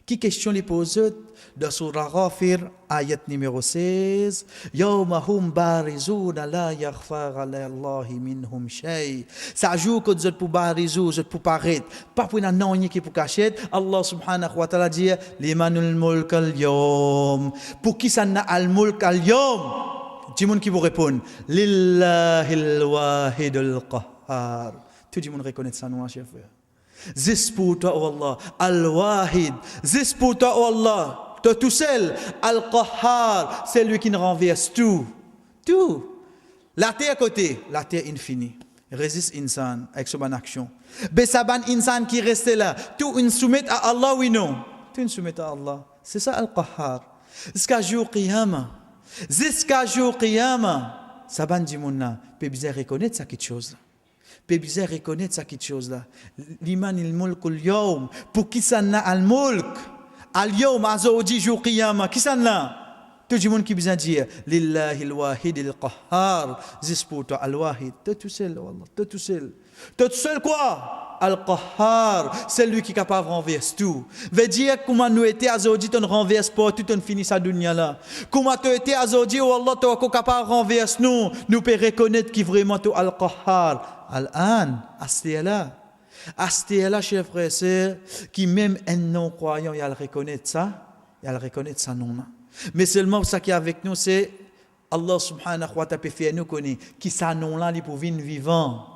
Qui question les pose? Dans Surah Ghafir, ayat numéro 16. Yawma hum barizuna la yakhfa ala Allah minhum shay. Ça joue que vous êtes pour barizou, vous êtes pour paraître. Pas pour un nom qui pour cacher. Allah subhanahu wa ta'ala dit limanul mulk al-yawm. Pour qui ça n'a al-mulk al-yawm? Tout le monde qui vous répond Lillahil wahidul qahhar. Tout le monde reconnaît ça, non, chers frères. Zis pour toi, oh Allah, Al-Wahid. Zis pour toi, oh Allah, toi tout seul. Al-Qahhar, c'est lui qui nous renverse tout. Tout. La terre à côté, la terre infinie. Résiste insan avec son bonne action. Besaban insan qui reste là. Tout une soumet à Allah, oui, non. Tout une soumet à Allah. C'est ça Al-Qahhar. Jusqu'à jour Qiyama. Jusqu'à jour Qiyama. Saban Dimouna, peut bien reconnaître ça quelque chose. Peut bien reconnaître ça quelque chose là. Liman il mulk al-yawm. Pour qui ça n'a al-mulk? Al-yawm azawji jour qiyamah. Qui ça n'a? Tout le monde qui besoin dire Lillahi al-wahid al-qahhar. Juste pour toi al-wahid. Tout seul, wallah. Tout seul. Tout seul quoi? Al-Qahhar, c'est lui qui est capable de renverser tout. Veut dire comment nous étions à Zodi, on ne renverse pas tout, on finit sa dunya là. Comment tu étais à Zodi, oh Allah, tu es capable de renverser nous. Nous pouvons reconnaître qui vraiment tu Al-Qahhar. Al-An, Astéala, chers frères et sœurs, qui même un non-croyant, il a le reconnaître ça, il a le reconnaître ça non. Mais seulement ça qui est avec nous, c'est Allah subhanahu wa ta'ala peut faire nous connaître qui ça non là, il pour vivre vivant.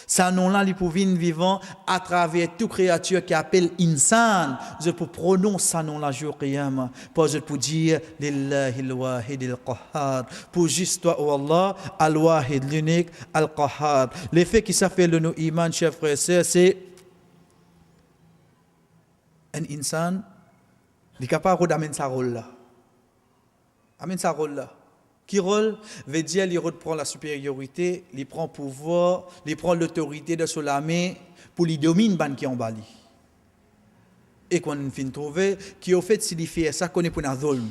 Ça nom-là, il pour vivre vivant à travers toute créature qui appelle insan. Je peux prononcer ça nom-là jour qiyamah. Pour je peux dire Lillahi al-wahid al-qahhar. Pour juste toi, oh Allah, al-wahid, l'unique, al-qahhar. L'effet qui s'appelle le nom iman, chers frères et sœurs, c'est un insan, il est capable d'amener sa rôle là. Amène sa rôle là. Qui rôle veut dire il reprend la supériorité, il prend pouvoir, il prend l'autorité de son armée pour lui dominer ban qui en bali. Et quand on finit trouver qui au fait s'il fait ça connaît pour un zulm.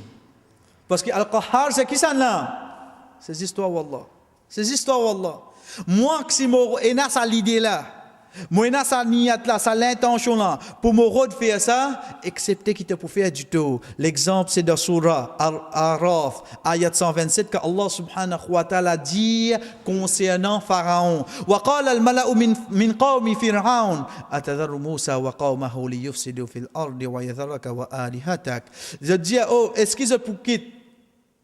Parce que al-Qahhar c'est qui ça là? Ces histoires wallah. Ces histoires wallah. Moi si mon ena ça l'idée là. Moi ena ça niat là, ça l'intention là pour mon rôle faire ça excepté qui te pour faire du tout. L'exemple c'est dans surah Araf ayat 127 que Allah subhanahu wa ta'ala dit concernant Pharaon. Wa qala al-mala'u min qawmi fir'aun atadharu Musa wa qawmahu liyufsidu fil ardi wa yadharaka wa alihatak. Je dis oh est-ce qu'ils pour quitter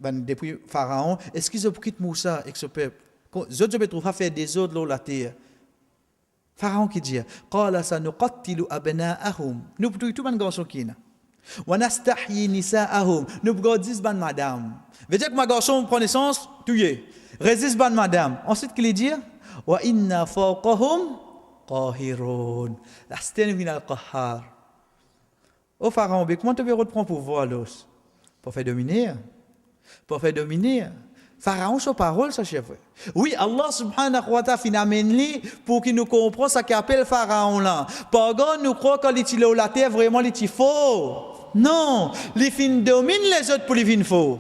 depuis Pharaon, est-ce qu'ils pour quitter Moussa et ce peuple? Je peux trouver faire des autres là la terre. Pharaon qui dit qala sanuqattilu abna'ahum nous plutôt tout ban garçon qui na wa nastahyi nisa'ahum nous go 10 ban madame veut dire que ma garçon prend naissance tuer résiste ban madame ensuite qu'il dit wa inna fawqahum qahirun la stène min al-qahhar au Pharaon comment tu veux reprendre pouvoir l'os pour faire dominer Pharaon, sa parole, sa chef. Oui, Allah subhanahu wa ta'ala finamène pour qu'il nous comprenne ce qu'appelle Pharaon là. Par contre, nous croyons que l'utile la terre vraiment l'utile faux. Non, les fins dominent les autres pour les fins faux.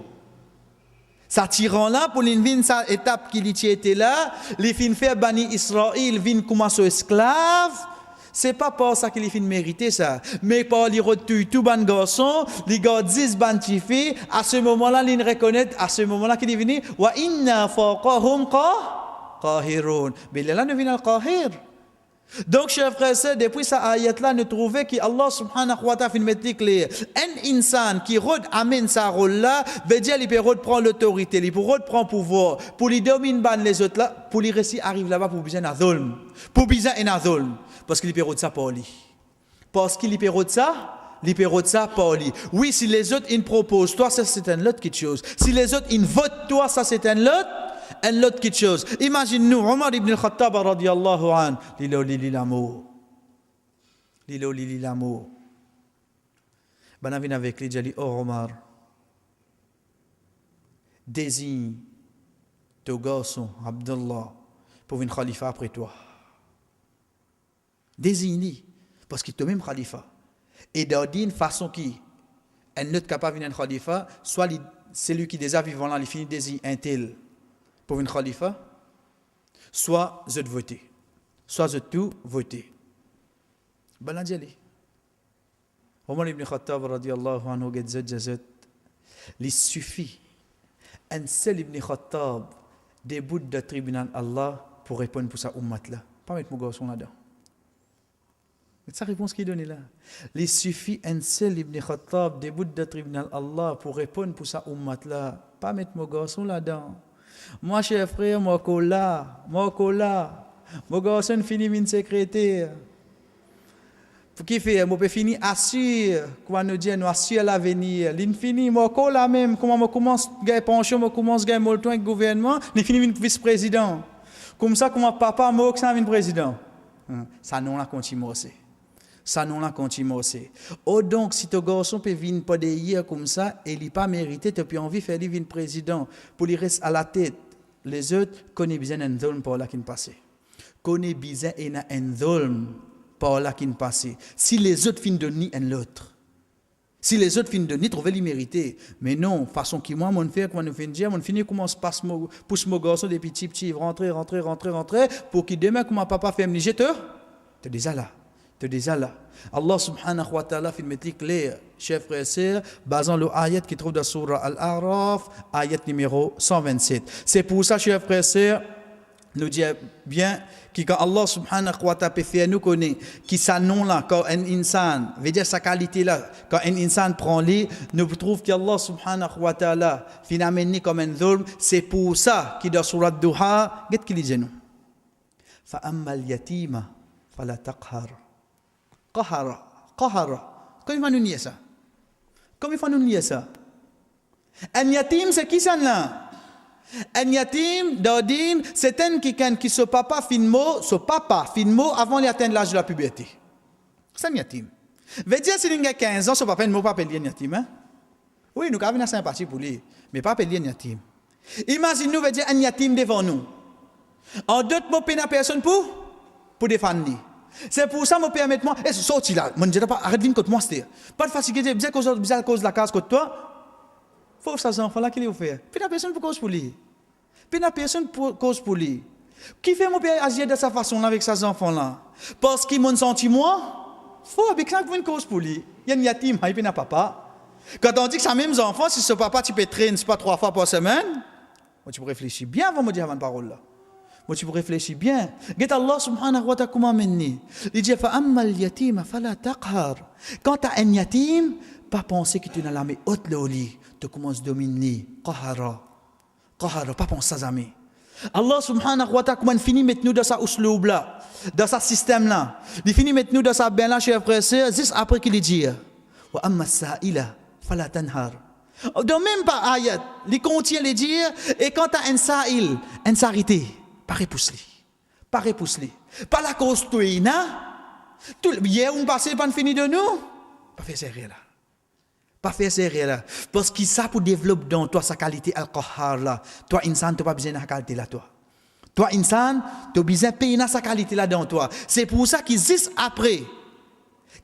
Ça tyran là pour les fins sa étape qui était là, les fins faire bani Israël vin comme esclaves. C'est pas pour ça qu'il fin mérité ça, mais par les retuer tout ban garçon, les gars 10 ban filles, à ce moment-là, ils reconnaissent, à ce moment-là qu'il est venu, wa inna fawqahum qahirun. Mais là, nous vient al-qahir. Donc, chers frères et sœurs, depuis cette ayat-là, nous trouvons que Allah subhanahu wa ta'ala fait mettre clair. Un insan qui amène sa rôle-là, veut dire qu'il peut prendre l'autorité, il peut prendre pouvoir, pour lui dominer les autres là, pour lui réussir arrive là-bas pour bien un zulm. Pour bien un zulm. Parce qu'il peut ça pour lui. Parce qu'il peut ça pour lui. Oui, si les autres ils proposent, toi, ça c'est un autre quelque chose. Si les autres ils votent, toi, ça c'est un autre quelque chose. Imagine-nous, Omar ibn al-Khattab radiyallahu anhu, lilo l'amour. Ben, avec lui, j'ai dit, oh Omar, désigne ton garçon, Abdullah, pour une khalifa après toi. Désigne, parce qu'il est même khalifa. Et d'une façon qui est notre capable de khalifa, soit celui qui déjà vivant là, il finit désigne un tel pour une khalifa, soit je te voter, soit je tout voter. Balandjali. Omar ibn Khattab radiyallahu anhu gadzat il suffit un seul ibn Khattab début de tribunal Allah pour répondre pour sa ummat là. Pas mettre mon garçon là-dedans. C'est sa réponse qu'il donne là. Il suffit un seul ibn Khattab début de tribunal Allah pour répondre pour sa ummat là. Pas mettre mon garçon là-dedans. Moi, cher frère, moi, mon garçon finit min secrétaire. Pour qui fait, moi, peux finir assure, quoi nous dire, nous assure l'avenir. L'infini, moi, là même, comment moi commence à gagner pension, moi commence à gagner molton avec le gouvernement, l'infini min vice-président. Comme ça, comment papa, moi, que ça min président. Ça non la continue aussi. Ça non la continue aussi. Oh donc, si ton garçon peut venir pas de hier comme ça, et il n'a pas mérité, tu as envie de faire venir président, pour lui rester à la tête. Les autres connaissent bien un zone par là qui passe. Connaissent bien un zone par là qui passe. Si les autres finissent de nier un l'autre. Si les autres finissent de nier, trouver l'immérité. Mais non, façon qui moi, mon frère, quand on fait dire, mon fini commence à passer, pousse mon garçon des petits, rentrer, pour qu'il demain, comme papa fait me dire, tu es déjà là. Allah subhanahu wa ta'ala fait mettre clair, chers frères et sœurs, basant le ayat qui trouve dans Surah Al-A'raf, ayat numéro 127. C'est pour ça, chers frères et sœurs, nous dit bien que quand Allah subhanahu wa ta'ala peut faire nous connaître qui ça nom là quand un insan veut dire sa qualité là quand un insan prend lui nous trouve qu'Allah subhanahu wa ta'ala finalement comme un zulm c'est pour ça qu'il dans surat Duha qu'est-ce qu'il dit nous fa ammal yatima fala taqhar qahara comment il va nous nier ça un yatim c'est qui ça là un yatim, d'ordine, c'est un qui ce papa finmo avant d'atteindre l'âge de la puberté. C'est un yatim. Veut dire si il a 15 ans, ce papa ne pas appeler un yatim. Hein? Oui, nous avons une sympathie pour lui, mais pas appeler un yatim. Imagine-nous, veut dire un yatim devant nous. En d'autres mots, il n'y a personne pour défendre lui. C'est pour ça que je permets moi, et sorti là, je ne dis pas, arrête de venir contre moi, c'est pas de fatiguer, bien cause de la case contre toi. Faut ça enfant là qu'il est offert. Puis la personne pour cause pour lui. Qui fait mon père agir de sa façon là avec ses enfants là? Parce qu'il m'a senti moi. Faut avec ça une cause pour lui. Il y a une yatim, il n'y a papa. Quand on dit que c'est même enfant, si ce papa tu peux traîner pas 3 fois par semaine, moi tu peux réfléchir bien avant de me dire avant parole là. Moi tu peux réfléchir bien. Get Allah subhanahu wa ta'ala comment mener. Il dit fa ammal yatima fala taqhar. Quand tu as un yatim, pas penser que tu n'as la main haute le lit. Tu commences à dominer. Qahara, pas penser à ça. Allah subhanahu wa ta'ala, comment finit mettre nous dans sa usloub là, dans sa système là. Il finit mettre nous dans sa ben là, chers frères et sœurs, juste après qu'il dit wa amma sa'ila fala tanhar. Dans même pas ayat, il contient les dire, et quand tu as un sa'il, une sarité, pas repousse-les. Pas la cause toi, tout hier on passé pas fini de nous, pas faire sérieux là. Pas faire sérieux là. Parce que ça pour développer dans toi sa qualité al-qahhar là. Toi, insan, tu n'as pas besoin de sa qualité là, toi. Toi, insan, tu as besoin de payer sa qualité là dans toi. C'est pour ça qu'ils disent après,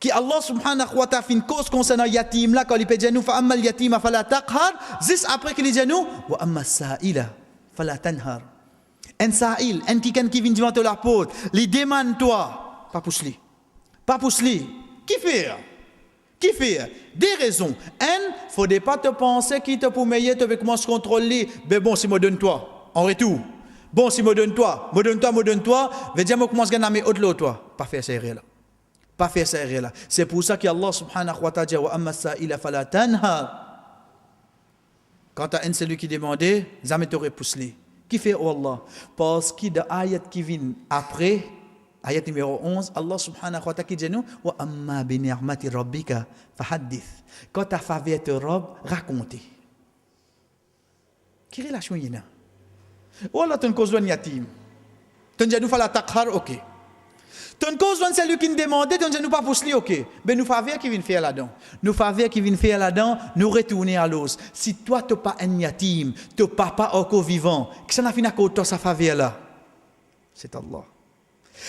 que Allah subhanahu wa ta'ala fait une cause concernant yatim là, quand il peut dire nous, fa amma al-yatima fala taqhar, disent après qu'il dit nous, wa amma sa'ila fala tanhar. Un sa'il, un qui vient devant la porte, il demande toi, pas pousse-lui. Qui fait? Des raisons. Il ne faudrait pas te penser qu'il te pour meilleur, tu veux commencer à contrôler. Mais bon, si je donne toi, en retour. Bon, si je donne toi, veut dire que je commence à gagner autre lot, toi. Pas faire sérieux là. C'est pour ça qu'Allah subhanahu wa ta'ala dit wa amma sa'ila fala tanha. Quand tu as un celui qui demandait, jamais tu repousse-les. Qui fait oh Allah? Parce que dans l'ayat qui vient après, ayat numéro 11, Allah subhanahu wa ta'ala qui dit nous wa amma bi ni'mati rabbika fahaddith. Quand ta faveur te robe, raconte. Quelle relation y a? Oh Allah, tu cause de yatim. Tu dis nous fala taqhar, OK. Ton cause, c'est lui qui nous demandait, ton nous pas pousser, ok. Mais nous faveur qui vient faire là-dedans. Nous faveur qui vient faire là-dedans, nous retourner à l'os. Si toi, tu n'as pas un yatim, tu n'as pas encore vivant, qui s'en a fini à côté sa faveur là? C'est Allah.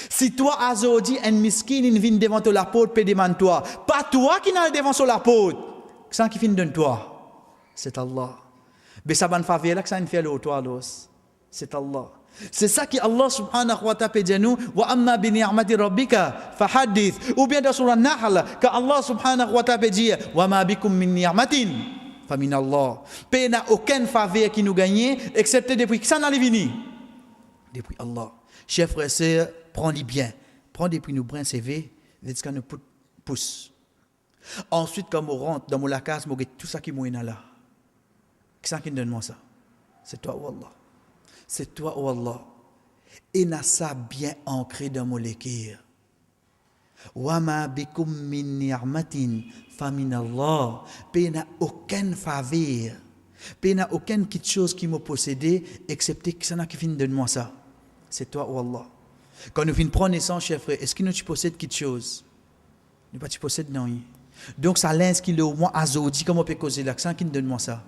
Si toi, Azodi, un miskin, il vient devant la porte, peut demander toi. Pas toi qui n'as devant sur la porte. Qui s'en qui vient de toi? C'est Allah. Mais ça va faveur là, que ça vient faire l'autre à l'os. C'est Allah. C'est ça qui Allah subhanahu wa ta'ala dit nous wa amma bi ni'mati rabbika fahaddith ou bien dans surah Nahl que Allah subhanahu wa ta'ala dit wa ma bikum min ni'matin fa min Allah. Pe n'a aucune faveur qui nous gagne excepté depuis que ça n'allait venir depuis Allah. Chers frères et sœurs, prends-les bien. Prends depuis nous brins CV, vite ce qu'on nous pousse. Ensuite quand on rentre dans la case, on tout ça qui est là. Qui ça qui donne moi ça? C'est toi ou Allah. C'est toi, oh Allah. Et n'a ça bien ancré dans mon l'équire. Wa ma bikum min ni'matin fa min Allah. Pe n'a aucune faveur. Pe n'a aucune petite chose qui m'a possédé, excepté que ça n'a qui finit de moi ça. C'est toi, oh Allah. Quand nous finissons prendre naissance, chers frères, est-ce que nous possèdes quelque chose? Nous pas tu possèdes non. Donc ça l'inscrit au moins azodi comment on peut causer l'accent qui nous donne moi ça.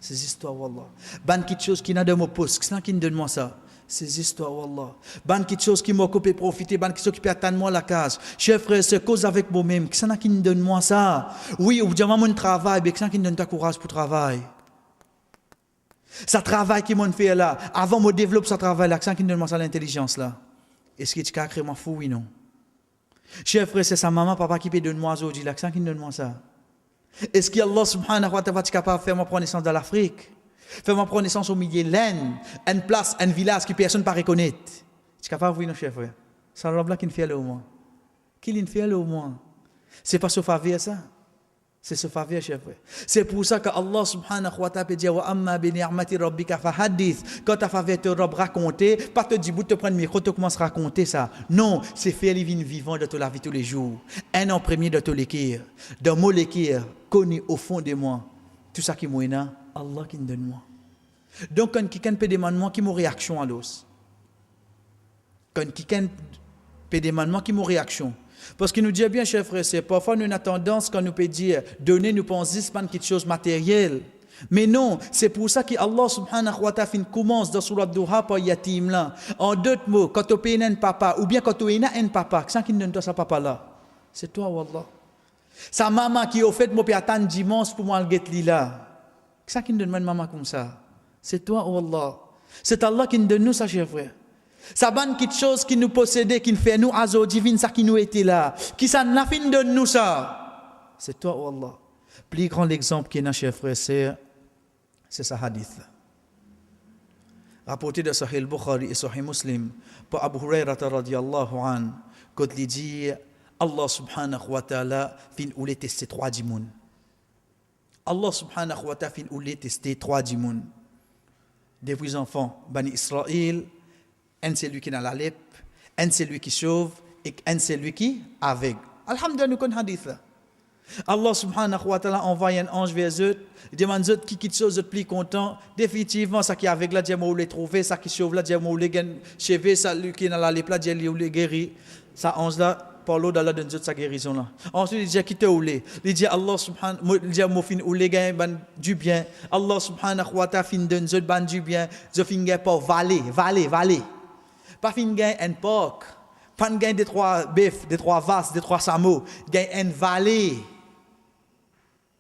Ces histoires, wallah. Ban quelque chose qui n'a de mon poste, qui ne donne moi ça. Ces histoires, wallah. Ban quelque chose qui m'occupe et profiter, ban quelque chose qui peut atteindre moi la case. Chers frères, c'est cause avec moi-même. Qui n'a qui ne donne moi ça? Oui, ou bien mon travail, mais qui n'a qui ne donne ta courage pour travail? Ça travail qui m'ont fait là. Avant me développe ce travail là, qui n'a qui ne donne moi ça l'intelligence là? Est-ce que tu as créé moi fou, oui non? Chers frères, c'est sa maman, papa qui peut donner moi aujourd'hui là, qui n'a qui ne donne moi ça? Est-ce qu'Allah subhanahu wa ta'ala est capable de faire ma connaissance dans l'Afrique? Faire ma connaissance au milieu de l'Inde, une place, un village que personne ne peut reconnaître? Tu es capable de voir nos chers frères? C'est Allah qui nous fait au moins. Qui nous fait au moins? C'est pas ce faveur ça? C'est ce faveur, chers frères. C'est pour ça que Allah subhanahu wa ta'ala dit wa amma bi ni'mati rabbika fahaddith. Quand ta faveur te robe raconter, pas te dire bout te prendre le micro, tu commences à raconter ça. Non, c'est faire les vignes vivantes de la vie tous les jours. Un an premier de te l'écrire. Dans mon l'écrire, connu au fond de moi. Tout ça qui m'est là, Allah qui me donne moi. Donc quand quelqu'un peut demander moi qui m'a réaction à l'os. Quand quelqu'un peut demander moi qui m'a réaction. Parce qu'il nous dit bien, chers frères, c'est parfois nous avons tendance quand nous peut dire donner, nous pensons pas quelque chose matériel. Mais non, c'est pour ça que Allah subhanahu wa ta'ala commence dans surat Duha par yatim là. En deux mots, quand tu payes un papa, ou bien quand tu as un papa, qui ne donne pas sa papa là? C'est toi, Wallah. Sa maman qui a fait moi pour attendre dimanche pour moi le guetter là. Qui ne donne une maman comme ça? C'est toi, Wallah. C'est Allah qui nous donne nous ça, chers frères. Ça banne quelque chose qui nous possédait, qui nous fait nous azo divine, ça qui nous était là. Qui ça n'a fin de nous ça? C'est toi, oh Allah. Plus grand exemple qui est dans chers frères, c'est ce hadith. Rapporté de Sahih al-Bukhari et Sahih Muslim, par Abu Hurairah radiyallahu an, quand il dit Allah subhanahu wa ta'ala fin ou les tester 3 dimoun. Allah subhanahu wa ta'ala fin ou les tester 3 dimoun. Depuis enfants, Bani Israël, un c'est lui qui est dans la lèpre, un c'est lui qui sauve, et un c'est lui qui est aveugle. Alhamdulillah, nous connaissons hadith là. Allah subhanahu wa ta'ala envoie un ange vers eux, il demande eux qui quitte chose, eux plus content. Définitivement, ça qui est aveugle là, Dieu m'a oublié trouver, ça qui sauve là, Dieu m'a oublié chever, ça lui qui est dans la lèpre là, Dieu m'a oublié guérir. Ça ange là, par l'eau d'Allah donne sa guérison là. Ensuite, il dit qui te oublié. Il dit Allah subhanahu wa ta'ala, m'a fin oublié gagne du bien. Allah subhanahu wa ta'ala fin donne eux ban du bien. Je fin gagne pas valer. Pas fin gagne un porc, pas gagne des 3 bœufs, des 3 vaches, des 3 chameaux, gagne une vallée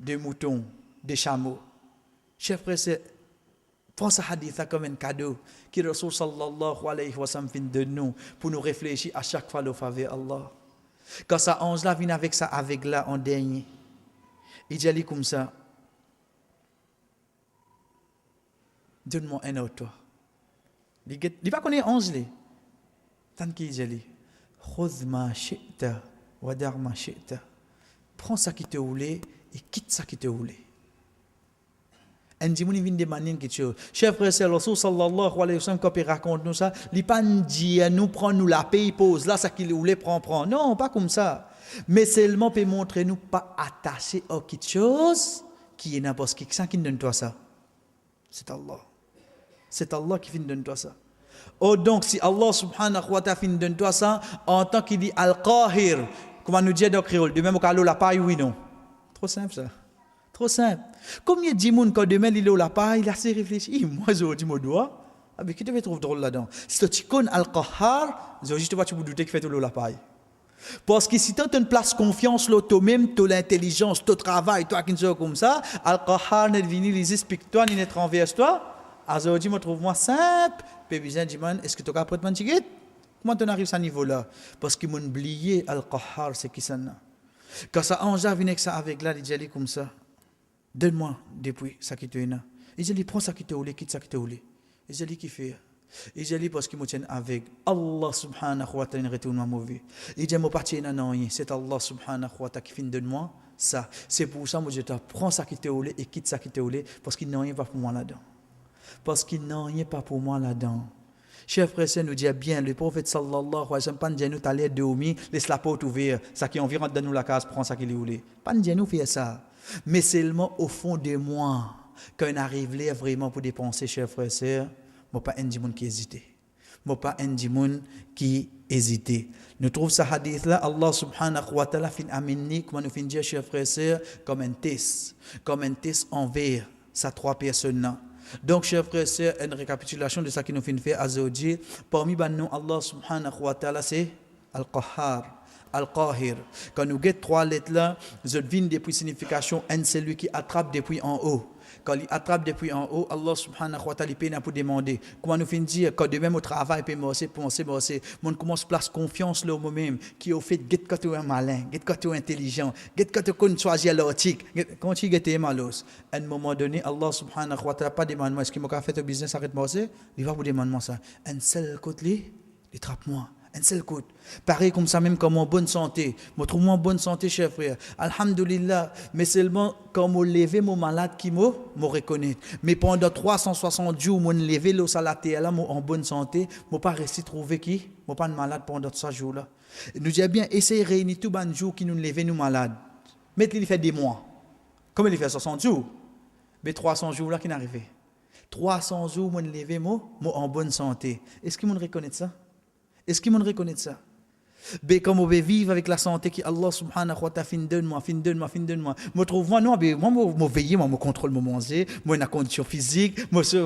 de moutons, de chameaux. Chers frères, prends ce hadith comme un cadeau que le Rasul sallallahu alayhi wa sallam de nous pour nous réfléchir à chaque fois au faveur Allah. Quand ça ange là vient avec ça avec là en dernier, il dit comme ça, donne-moi un autre toi. Il ne pas connaître ange là. Tant qu'il dit, khudh ma shi'ta wa dar ma shi'ta. Prends ça qui te voulait et quitte ça qui te voulait. Un dimoun vient demander quelque chose. Chers frères, c'est le Rasul sallallahu alayhi wa sallam quand il raconte nous ça, il pas dit nous prend nous la paix, pose là ça qu'il voulait prend. Non, pas comme ça. Mais seulement peut montrer nous pas attaché à quelque chose qui est n'importe qui. Qui donne toi ça? C'est Allah. C'est Allah qui vient donner toi ça. Oh donc si Allah subhanahu wa ta'ala donne toi ça en tant qu'il dit Al-Qahir, comment nous dire dans créole, de même au calot la paille oui non. Trop simple ça. Trop simple. Combien de gens quand demain il est la paille, il a assez réfléchi, moi je dis mon doigt. Ah mais qui te trouve drôle là-dedans. Si tu connais Al-Qahar, je juste pas tu peux douter qu'il fait tout la paille. Parce que si tu as une place confiance là toi-même, tu l'intelligence, tu travail, toi qui ne comme ça, Al-Qahar n'est venu les explique toi ni n'est renverse toi. Alors je me trouve moi simple, puis bien dit man, est-ce que tu es capable de m'en comment tu arrives à ce niveau-là? Parce que mon oublié Al-Qahar c'est qui ça n'a. Quand ça anja vient avec ça avec là, il dit comme ça. Donne-moi depuis ça qui te est là. Il dit prends ça qui te oulé, quitte ça qui te oulé. Il dit qui fait. Il dit parce qu'il me tient avec Allah subhanahu wa ta'ala retourne mauvais. Il dit moi parti non rien, c'est Allah subhanahu wa ta'ala qui fait de moi ça. C'est pour ça moi je te prends ça qui te oulé et quitte ça qui te oulé parce qu'il n'a rien pas pour moi là-dedans. Parce qu'il n'a rien pas pour moi là-dedans. Chers frères, ça nous dit bien, le prophète sallallahu alayhi wa sallam, pas de nous t'aller dormir, laisse la porte ouverte, ça qui environ dans nous la case, prends ça qui est oulé. Pas de nous faire ça. Mais seulement au fond de moi, quand on arrive là vraiment pour dépenser, chers frères et sœurs, moi pas un monde qui hésite. Moi pas un monde qui hésite. Nous trouvons ce hadith là, Allah subhanahu wa ta'ala fin amener, comme nous fin dire, chers frères et sœurs, comme un test envers ces trois personnes là. Donc, chers frères et sœurs, une récapitulation de ce qui nous fait faire à Zodji. Parmi les noms, Allah subhanahu wa ta'ala, c'est Al-Qahhar, Al-Qahir. Quand nous guettons trois lettres là, je devine depuis signification, un c'est lui qui attrape depuis en haut. Quand il attrape depuis en haut, Allah subhanahu wa ta'ala peine pour demander. Comment nous finissons dire, quand de même au travail, puis penser, on commence à placer confiance là au moi-même, qui au fait, get quand tu es malin, get quand tu es intelligent, get quand tu connais choisir l'article, quand tu es malos. À un moment donné, Allah subhanahu wa ta'ala pas demande moi, est-ce qu'il m'a fait au business, arrête moi aussi? Il va vous demander ça. Un seul côté, il trappe moi. Un seul coup. Pareil comme ça, même comme en bonne santé. Je trouve en bonne santé, cher frère. Alhamdulillah. Mais seulement quand je lève mon malade qui me reconnaît. Mais pendant 360 jours, je lève l'eau à la terre, en bonne santé. Je n'ai pas réussi à trouver qui? Je ne pas malade pendant 3 jours-là. Nous disons bien, essayez de réunir tous les jours qui nous lèvent nous malades. Mais il fait des mois. Comme il fait 60 jours. Mais 300 jours-là qui n'arrivent. 300 jours, je lève en bonne santé. Est-ce que vous reconnaît ça? Est-ce qu'ils me reconnaissent ça? Mais comme on veut vivre avec la santé que Allah subhanahu wa ta'ala fin donne-moi. Je trouve moi non, moi veiller, moi contrôle mon manger, moi la condition physique, moi tu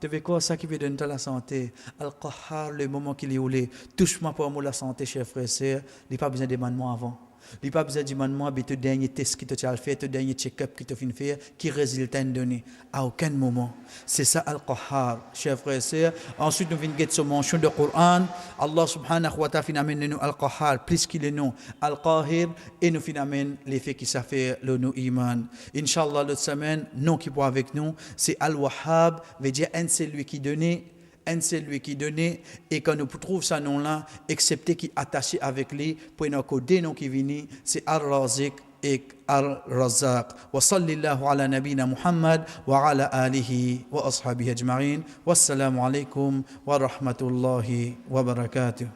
veux quoi ça qui veut donner la santé? Al-Qahhar le moment qu'il est oulé, touche-moi pour moi la santé, chers frères et sœurs, il n'y a pas besoin de demander avant. Il n'y a pas besoin de demander mais le dernier test qui te fait, le dernier check-up qui te fait faire, qui résultat donné à aucun moment. C'est ça Al-Qahhar, chers frères et sœurs. Ensuite, nous venons de ce mention de Coran. Allah subhanahu wa ta'ala amène nous Al-Qahhar, plus qu'il est non Al-Qahir, et nous amène l'effet qui ça fait le nous iman. Inch'Allah, l'autre semaine, nom qui pour avec nous, c'est Al-Wahhab, veut dire un c'est lui qui donnait. Un c'est lui qui donnait et quand nous trouvons ce nom-là, excepté qui est attaché avec lui, pour nous coder nom qui vient, c'est Ar-Razik et Ar-Razaq. Wa sallallahu ala nabina Muhammad wa ala alihi wa ashabihi ajma'in. Wassalamu alaikum wa rahmatullahi wa barakatuh.